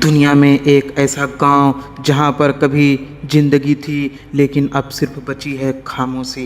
दुनिया में एक ऐसा गांव जहां पर कभी जिंदगी थी लेकिन अब सिर्फ बची है खामोशी।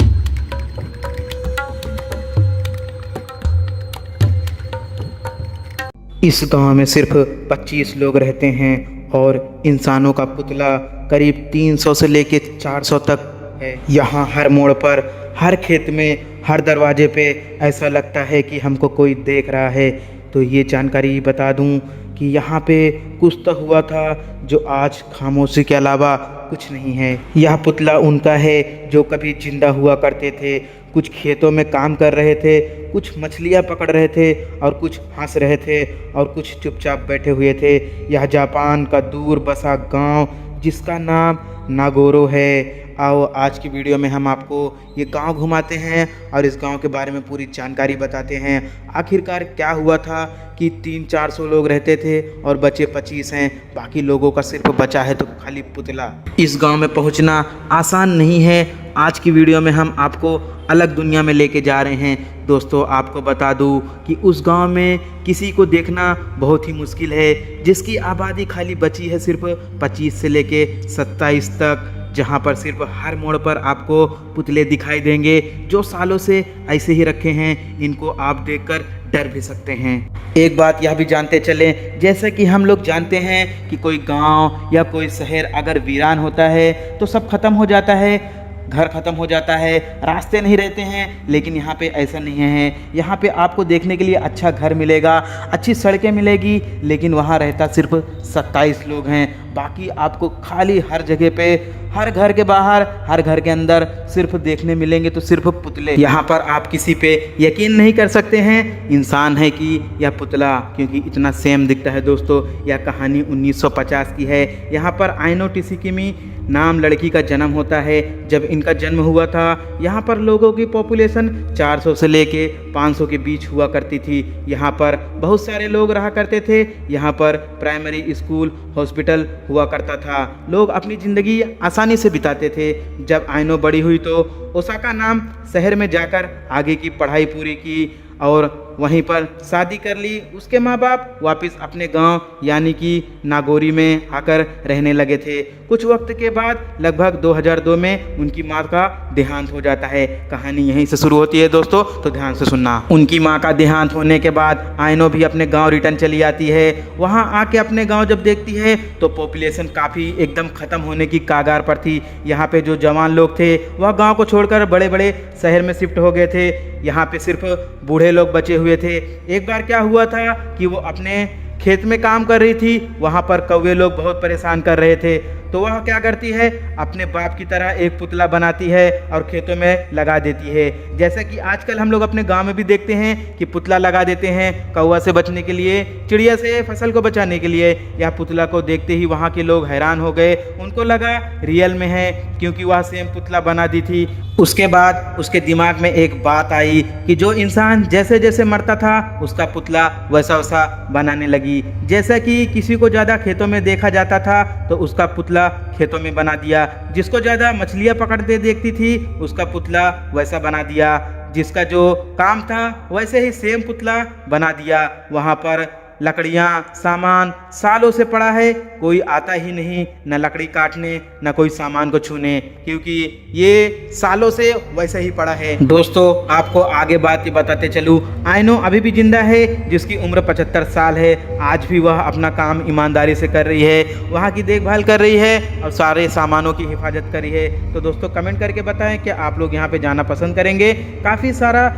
इस गांव में सिर्फ 25 लोग रहते हैं और इंसानों का पुतला करीब 300 से लेके 400 तक है। यहाँ हर मोड़ पर, हर खेत में, हर दरवाजे पे ऐसा लगता है कि हमको कोई देख रहा है। तो ये जानकारी बता दूं कि यहाँ पे कुछ तो हुआ था जो आज खामोशी के अलावा कुछ नहीं है। यह पुतला उनका है जो कभी जिंदा हुआ करते थे, कुछ खेतों में काम कर रहे थे, कुछ मछलियाँ पकड़ रहे थे और कुछ हंस रहे थे और कुछ चुपचाप बैठे हुए थे। यह जापान का दूर बसा गांव जिसका नाम नागोरो है। आओ आज की वीडियो में हम आपको ये गांव घुमाते हैं और इस गांव के बारे में पूरी जानकारी बताते हैं। आखिरकार क्या हुआ था कि 300-400 लोग रहते थे और बचे 25 हैं, बाकी लोगों का सिर्फ बचा है तो खाली पुतला। इस गांव में पहुंचना आसान नहीं है। आज की वीडियो में हम आपको अलग दुनिया में लेके जा रहे हैं। दोस्तों आपको बता दूं कि उस गांव में किसी को देखना बहुत ही मुश्किल है, जिसकी आबादी खाली बची है सिर्फ 25 से लेके 27 तक, जहां पर सिर्फ हर मोड़ पर आपको पुतले दिखाई देंगे जो सालों से ऐसे ही रखे हैं। इनको आप देखकर डर भी सकते हैं। एक बात यह भी जानते चलें, जैसे कि हम लोग जानते हैं कि कोई गांव या कोई शहर अगर वीरान होता है तो सब खत्म हो जाता है, घर ख़त्म हो जाता है, रास्ते नहीं रहते हैं। लेकिन यहाँ पे ऐसा नहीं है। यहाँ पे आपको देखने के लिए अच्छा घर मिलेगा, अच्छी सड़कें मिलेगी, लेकिन वहाँ रहता सिर्फ 27 लोग हैं। बाकी आपको खाली हर जगह पे, हर घर के बाहर, हर घर के अंदर सिर्फ देखने मिलेंगे तो सिर्फ पुतले। यहाँ पर आप किसी पे यकीन नहीं कर सकते हैं इंसान है कि या पुतला, क्योंकि इतना सेम दिखता है। दोस्तों यह कहानी 1950 की है। यहाँ पर आइनो टिसिकिमी नाम लड़की का जन्म होता है। जब इनका जन्म हुआ था यहाँ पर लोगों की पॉपुलेशन 400 से लेके 500 के बीच हुआ करती थी। यहाँ पर बहुत सारे लोग रहा करते थे। यहाँ पर प्राइमरी स्कूल, हॉस्पिटल हुआ करता था। लोग अपनी ज़िंदगी आसानी से बिताते थे। जब आइनो बड़ी हुई तो ओसाका नाम शहर में जाकर आगे की पढ़ाई पूरी की और वहीं पर शादी कर ली। उसके माँ बाप वापस अपने गांव यानी कि नागोरी में आकर रहने लगे थे। कुछ वक्त के बाद लगभग 2002 में उनकी माँ का देहांत हो जाता है। कहानी यहीं से शुरू होती है दोस्तों, तो ध्यान से सुनना। उनकी माँ का देहांत होने के बाद आइनो भी अपने गाँव रिटर्न चली आती है। वहाँ आके अपने गाँव जब देखती है तो पॉपुलेशन काफ़ी एकदम ख़त्म होने की कागार पर थी। यहाँ पे जो जवान लोग थे वह गाँव को छोड़कर बड़े बड़े शहर में शिफ्ट हो गए थे। यहाँ पे सिर्फ बूढ़े लोग बचे हुए थे। एक बार क्या हुआ था कि वो अपने खेत में काम कर रही थी, वहाँ पर कौवे लोग बहुत परेशान कर रहे थे। तो वह क्या करती है, अपने बाप की तरह एक पुतला बनाती है और खेतों में लगा देती है। जैसा कि आजकल हम लोग अपने गांव में भी देखते हैं कि पुतला लगा देते हैं कौवा से बचने के लिए, चिड़िया से, फसल को बचाने के लिए। यह पुतला को देखते ही वहाँ के लोग हैरान हो गए। उनको लगा रियल में है, क्योंकि वह सेम पुतला बना दी थी। उसके बाद उसके दिमाग में एक बात आई कि जो इंसान जैसे जैसे मरता था उसका पुतला वैसा वैसा बनाने लगी। जैसा कि किसी को ज़्यादा खेतों में देखा जाता था तो उसका पुतला खेतों में बना दिया। जिसको ज़्यादा मछलियाँ पकड़ते देखती थी उसका पुतला वैसा बना दिया। जिसका जो काम था वैसे ही सेम पुतला बना दिया। वहाँ पर लकड़ियाँ, सामान सालों से पड़ा है, कोई आता ही नहीं न लकड़ी काटने न कोई सामान को छूने, क्योंकि ये सालों से वैसे ही पड़ा है। दोस्तों आपको आगे बात बताते चलूँ, आइनो अभी भी जिंदा है, जिसकी उम्र 75 साल है। आज भी वह अपना काम ईमानदारी से कर रही है, वहाँ की देखभाल कर रही है और सारे सामानों की हिफाजत कर रही है। तो दोस्तों कमेंट करके बताएं कि आप लोग यहाँ पे जाना पसंद करेंगे। काफ़ी सारा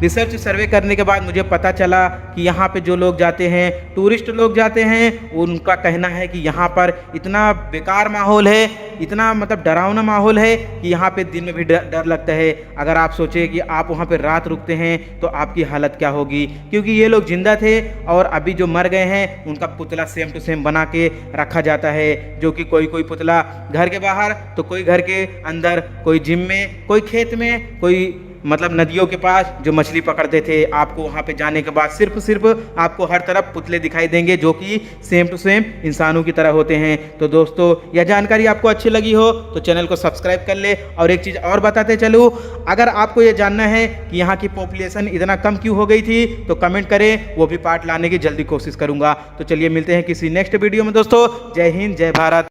रिसर्च सर्वे करने के बाद मुझे पता चला कि यहाँ पे जो लोग जाते हैं, टूरिस्ट लोग जाते हैं, उनका कहना है कि यहाँ पर इतना बेकार माहौल है, इतना मतलब डरावना माहौल है कि यहाँ पे दिन में भी डर लगता है। अगर आप सोचें कि आप वहाँ पे रात रुकते हैं तो आपकी हालत क्या होगी, क्योंकि ये लोग जिंदा थे और अभी जो मर गए हैं उनका पुतला सेम टू सेम बना के रखा जाता है। जो कि कोई कोई पुतला घर के बाहर तो कोई घर के अंदर, कोई जिम में, कोई खेत में, कोई मतलब नदियों के पास जो मछली पकड़ते थे, आपको वहाँ पे जाने के बाद सिर्फ आपको हर तरफ पुतले दिखाई देंगे जो कि सेम टू सेम इंसानों की तरह होते हैं। तो दोस्तों यह जानकारी आपको अच्छी लगी हो तो चैनल को सब्सक्राइब कर ले। और एक चीज़ और बताते चलूँ, अगर आपको ये जानना है कि यहाँ की पॉपुलेशन इतना कम क्यों हो गई थी तो कमेंट करें, वो भी पार्ट लाने की जल्दी कोशिश करूँगा। तो चलिए मिलते हैं किसी नेक्स्ट वीडियो में दोस्तों। जय हिंद, जय भारत।